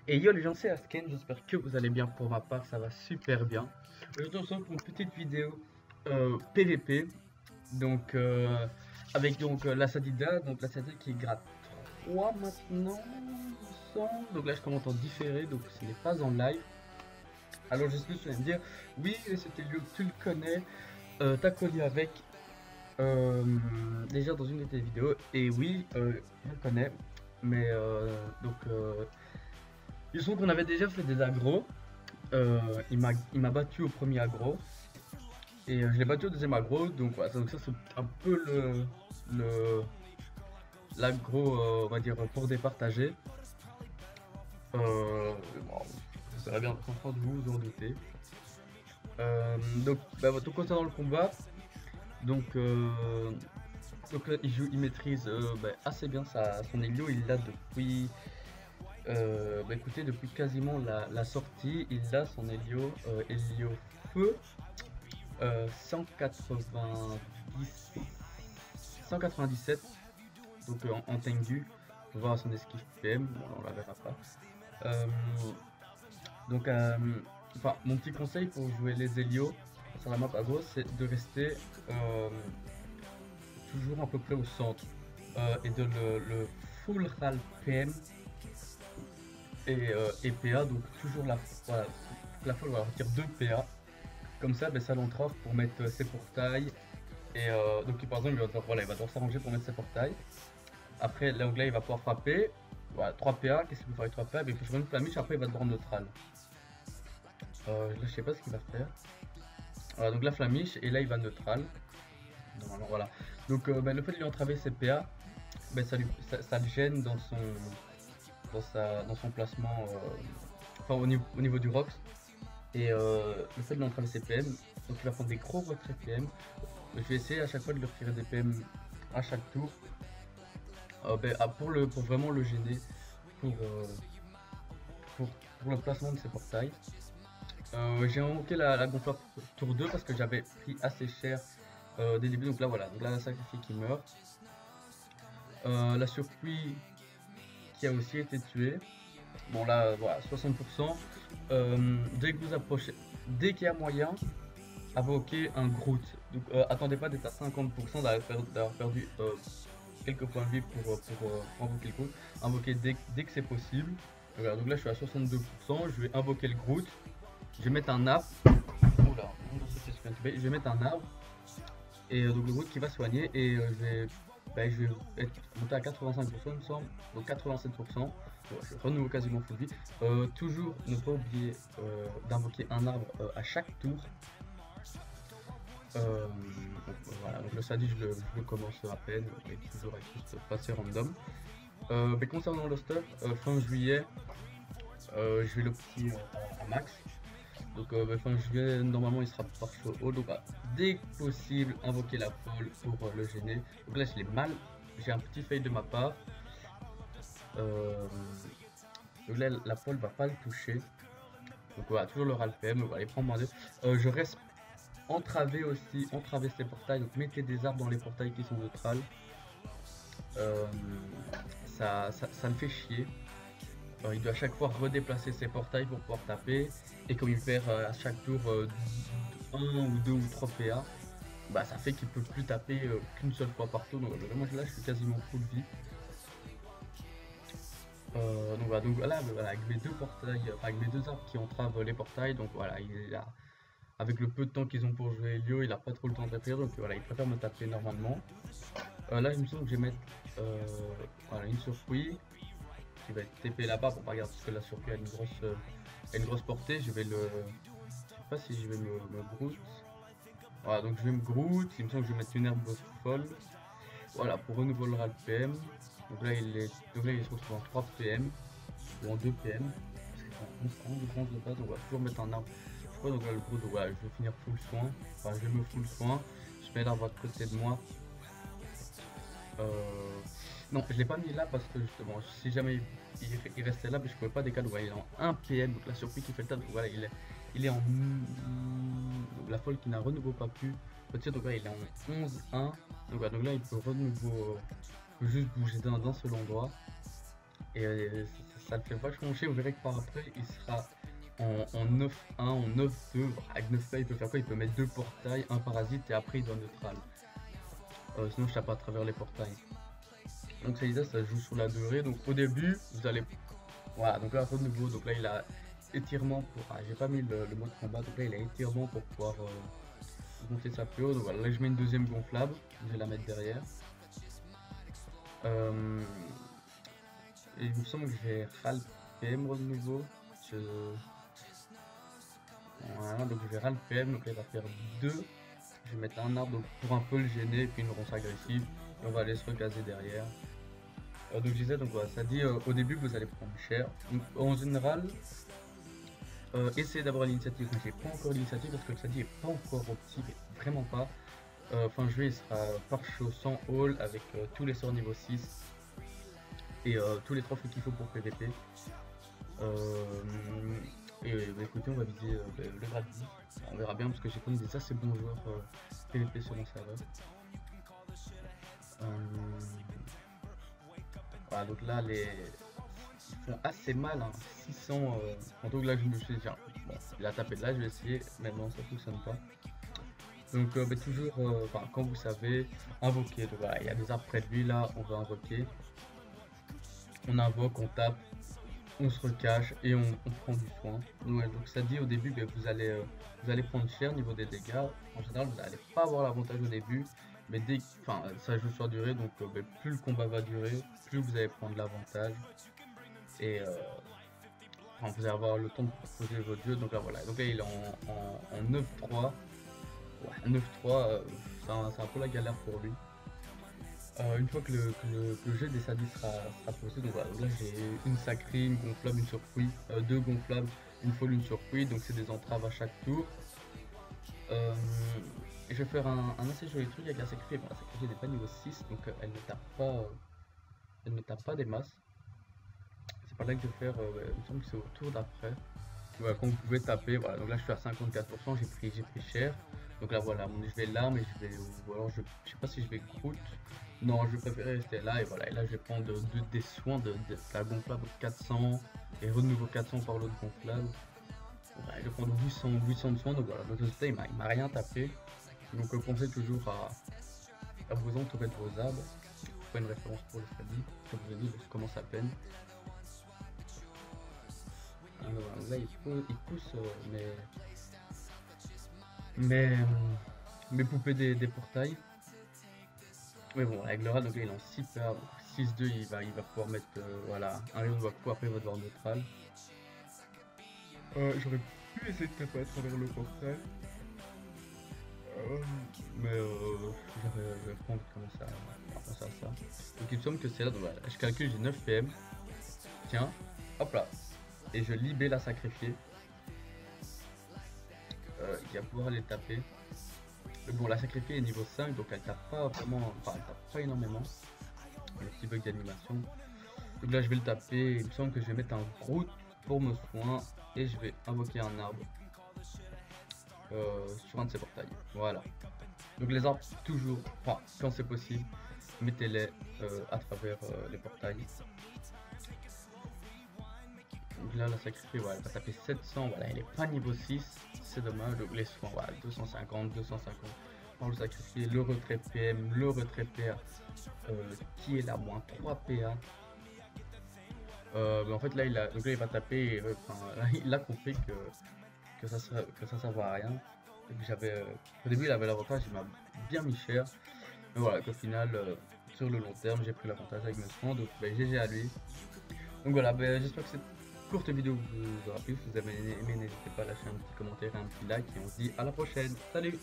Et yo les gens, c'est Asken, j'espère que vous allez bien. Pour ma part, ça va super bien. Aujourd'hui, on se retrouve pour une petite vidéo PVP. Donc, avec la Sadida, donc la Sadida qui est grade 3 maintenant, il me semble. Donc là, je commence en différé, donc ce n'est pas en live. Alors, je sais que tu vas me dire, oui, c'était Lio, tu le connais, t'as collé avec déjà dans une de tes vidéos. Et oui, je le connais, mais il se trouve qu'on avait déjà fait des agros. Il m'a battu au premier aggro et je l'ai battu au deuxième aggro, donc voilà, donc ça c'est un peu le l'aggro, on va dire, pour départager. Bon, ça serait bien en train de vous en douter. Tout concernant le combat, donc là, il maîtrise assez bien son Helio. Il l'a depuis écoutez, depuis quasiment la sortie. Il a son Helio, Helio Feu, 197, donc en Tengu. On va voir son esquive PM, bon, on la verra pas. Donc, mon petit conseil pour jouer les Helio sur la map Agro, c'est de rester toujours à peu près au centre et de le full RAL PM et PA, donc toujours la fois on va retirer 2 PA. Comme ça, ça l'entrave pour mettre ses portails. Et donc par exemple, il va devoir s'arranger pour mettre ses portails. Après, l'anglais il va pouvoir frapper. Voilà, 3 PA. Qu'est-ce qu'il peut faire avec 3 PA? Il faut jouer une flamiche, après il va devoir neutral. Là, je sais pas ce qu'il va faire. Voilà, donc la flamiche, et là il va neutral. Normalement, voilà. Donc le fait de lui entraver ses PA, ça le gêne dans son placement, enfin au niveau du Rox. Et le fait de l'entraver ses PM, donc il va prendre des gros retraits PM. Je vais essayer à chaque fois de lui retirer des PM à chaque tour, pour vraiment le gêner, pour, pour, pour le placement de ses portails. J'ai manqué la gonflable tour 2 parce que j'avais pris assez cher dès le début. Donc là voilà, donc là la sacrifiée qui meurt. La surpluie qui a aussi été tuée. Bon là voilà, 60%. Dès que vous approchez, dès qu'il y a moyen, invoquer un Groot. Donc attendez pas d'être à 50% d'avoir perdu quelques points de vie pour invoquer le Groot. Invoquer dès que c'est possible. Voilà, donc là je suis à 62%, je vais invoquer le Groot. Je vais mettre un arbre. Oula, je vais mettre un arbre. Et donc le Groot qui va soigner, et je vais être monté à 85% il me semble, donc 87%. Je renouveau quasiment full vie. Toujours ne pas oublier d'invoquer un arbre à chaque tour. Voilà, donc le Sadi je le commence à peine, mais toujours avec juste passer random. Mais concernant le stuff, fin juillet, je vais l'optimiser à max. Donc fin juillet, normalement il sera par haut, donc dès que possible, invoquer la pole pour le gêner. Donc là je l'ai mal, j'ai un petit fail de ma part. Donc là la pole va pas le toucher. Donc voilà, toujours le RAL PM, voilà, il prend moins 2. Je reste entraver aussi, entraver ces portails, donc mettez des arbres dans les portails qui sont neutrales. Ça me fait chier. Il doit à chaque fois redéplacer ses portails pour pouvoir taper, et comme il perd à chaque tour 1 ou 2 ou 3 PA, ça fait qu'il peut plus taper qu'une seule fois par tour. Donc vraiment là je suis quasiment full vie. Donc voilà, avec mes deux portails, avec mes deux arbres qui entravent les portails, donc voilà, avec le peu de temps qu'ils ont pour jouer Helio, il a pas trop le temps de réfléchir, donc voilà, il préfère me taper normalement. Là il me semble que je vais mettre une surprise qui va être TP là-bas. Bon, regarde, parce que la surprise a une grosse portée. Je sais pas si je vais me Groot. Voilà, donc je vais me Groot. Il me semble que je vais mettre une herbe folle. Voilà, pour renouveler le RAL PM. Donc là, il se retrouve en 3 PM ou en 2 PM. Parce qu'il de base, on va toujours mettre un arbre. Je crois, donc là, le Groot, donc, voilà, je vais finir full soin. Enfin, je vais me full soin. Je mets l'arbre à côté de moi. Non, je l'ai pas mis là parce que justement, si jamais il restait là, je pouvais pas décaler. Ouais, il est en 1 PM, donc la surprise qui fait le tas. Donc voilà, il est en la folle qui n'a renouveau pas pu. Donc là, il est en 11-1. Donc, voilà, donc là, il peut renouveau juste bouger d'un seul endroit. Et ça le fait vachement chier. Vous verrez que par après il sera en 9-1, en 9-2. Avec 9 il peut faire quoi? Il peut mettre 2 portails, un parasite et après il doit neutral. Sinon je tape à travers les portails. Donc ça ça joue sur la durée. Donc au début vous allez, voilà, donc là de nouveau, donc là il a étirement pour, j'ai pas mis le mode combat, donc là il a étirement pour pouvoir monter sa PO. Donc voilà, là je mets une deuxième gonflable, je vais la mettre derrière. Et il me semble que je vais PM de nouveau. Voilà, donc je vais PM, donc là il va faire 2. Je vais mettre un arbre donc, pour un peu le gêner et puis une ronce agressive. Et on va aller se recaser derrière. Donc je disais, donc voilà, ça dit au début vous allez prendre cher. Donc, en général, essayez d'avoir l'initiative. Moi j'ai pas encore l'initiative parce que ça dit est pas encore optique, vraiment pas. Fin juillet il sera par chaud sans haul avec tous les sorts niveau 6 et tous les trophées qu'il faut pour PVP. Bah, écoutez, on va viser le grade 10. On verra bien parce que j'ai quand même des assez bons joueurs PVP sur mon serveur. Voilà, donc là ils font assez mal, hein. 600. Donc là je me suis dit, bon, il a tapé de là, je vais essayer, mais non, ça fonctionne pas. Donc bah, toujours, quand vous savez, invoquer. Donc voilà, il y a des arbres près de lui, là on va invoquer. On invoque, on tape, on se recache et on prend du soin. Ouais, donc ça dit au début que vous allez prendre cher niveau des dégâts. En général vous n'allez pas avoir l'avantage au début, mais ça joue sur durée, donc plus le combat va durer, plus vous allez prendre l'avantage et vous allez avoir le temps de proposer votre jeu. Donc là voilà, donc là il est en 9-3. Ouais, 9-3, c'est un peu la galère pour lui. Une fois que le jeu des sadis sera posé, donc voilà, là j'ai une sacrée, une gonflable, une surpris, 2 gonflables, une folle, une surpris, donc c'est des entraves à chaque tour. Et je vais faire un assez joli truc avec la sacrifiée. Bon, la sacrifiée n'est pas niveau 6, donc elle ne tape pas des masses. C'est pas là que je vais faire, il me semble que c'est au tour d'après. Voilà, quand vous pouvez taper, voilà, donc là je suis à 54%, j'ai pris cher. Donc là voilà, je vais là, mais ou alors je sais pas si je vais Groot. Non, je préfère rester là et voilà. Et là je vais prendre des soins de la gonflable 400 et renouveau 400 par l'autre gonflable. Ouais, je vais prendre 800 de soins, donc voilà. Donc résultat il m'a rien tapé. Donc pensez toujours à vous entourer de vos arbres. Pas une référence pour le Freddy, comme je vous ai dit, je commence à peine. Alors là il pousse mes poupées des portails. Mais bon, avec le rat, donc là il est en 6 PA, 6-2, il va pouvoir mettre voilà, un rayon de Waku, après il va devoir neutral. J'aurais pu essayer de taper à travers le portail. Mais j'avais pas envie de commencer à ça. Donc il me semble que c'est là, donc voilà, je calcule, j'ai 9 PM. Tiens, hop là. Et je libère la sacrifiée. Il va pouvoir aller taper. Mais bon, la sacrifiée est niveau 5, donc elle tape pas vraiment, elle tape pas énormément. Il y a un petit bug d'animation. Donc là je vais le taper, il me semble que je vais mettre un Groot pour me soin et je vais invoquer un arbre sur un de ces portails. Voilà. Donc les arbres toujours, quand c'est possible, mettez-les à travers les portails. Donc là la sacrifiée, voilà, elle va taper 700, voilà, elle est pas niveau 6, c'est dommage. Donc les soins, voilà, 250 par le sacrifié, le retrait PM, le retrait PA qui est là, moins 3 PA. Mais en fait là il va taper, il a compris que ça servait à rien. Au début il avait l'avantage, il m'a bien mis cher, mais voilà qu'au final sur le long terme j'ai pris l'avantage avec mes soins, donc GG à lui. Donc voilà, j'espère que cette courte vidéo vous aura plu. Si vous avez aimé, n'hésitez pas à lâcher un petit commentaire et un petit like et on se dit à la prochaine. Salut!